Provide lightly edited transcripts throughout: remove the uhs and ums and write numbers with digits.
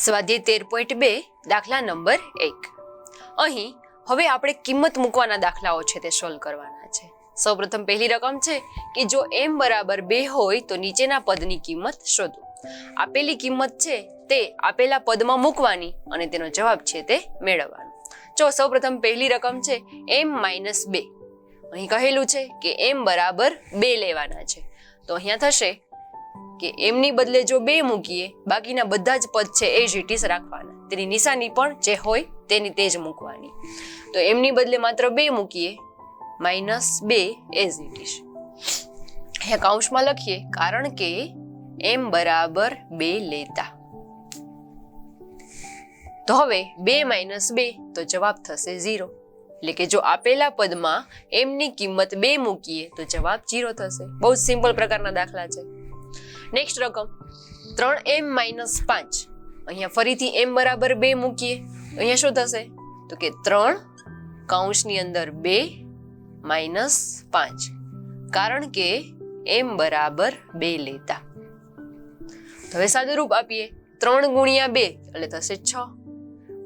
સ્વાધ્યાય 13.2 દાખલા નંબર 1. અહીં હવે આપણે કિંમત મૂકવાના દાખલાઓ છે તે સોલ્વ કરવાના છે. સૌપ્રથમ પહેલી રકમ છે કે જો m બરાબર 2 હોય તો નીચેના પદની કિંમત શોધો. આપેલી કિંમત છે તે આપેલા પદમાં મૂકવાની અને તેનો જવાબ છે તે મેળવવાનો. જો સૌપ્રથમ પહેલી રકમ છે m-2. અહીં કહેલું છે કે m બરાબર 2 લેવાના છે. તો અહીંયા થશે કે m ની બદલે જો 2 મૂકીએ, બાકીના બધા જ પદ છે એ જ ઇટ ઇઝ રાખવાના. તેની નિશાની પણ જે હોય તેની તે જ મૂકવાની. તો m ની બદલે માત્ર 2 મૂકીએ, -2 એઝ ઇટ ઇઝ. અહીંયા કૌંસમાં લખીએ કારણ કે m બરાબર 2 લેતા. તો હવે 2 - 2 તો જવાબ થશે 0. એટલે કે જો આપેલા પદમાં m ની કિંમત 2 મૂકીએ તો જવાબ 0 થશે. બહુ સિમ્પલ પ્રકારના દાખલા છે. નેક્સ્ટ રકમ 3m - 5. અહીંયા ફરીથી m બરાબર 2 મૂકીએ, અહીંયા શું થશે? તો કે 3 કૌંસની અંદર 2 - 5 કારણ કે m બરાબર 2 લેતા. તો હવે સાદું રૂપ આપીએ, 3 × 2 એટલે થશે 6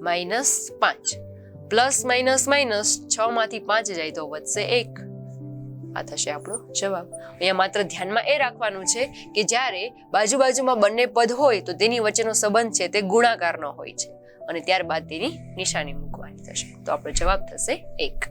-5 પ્લસ માઇનસ માઇનસ 6 માંથી 5 જાય તો વધશે 1. આ થશે આપણો જવાબ. અહીંયા માત્ર ધ્યાનમાં એ રાખવાનું છે કે જ્યારે બાજુબાજુમાં બંને પદ હોય તો તેની વચ્ચેનો સંબંધ છે તે ગુણાકારનો હોય છે અને ત્યારબાદ તેની નિશાની મૂકવાની થશે. તો આપણો જવાબ થશે 1.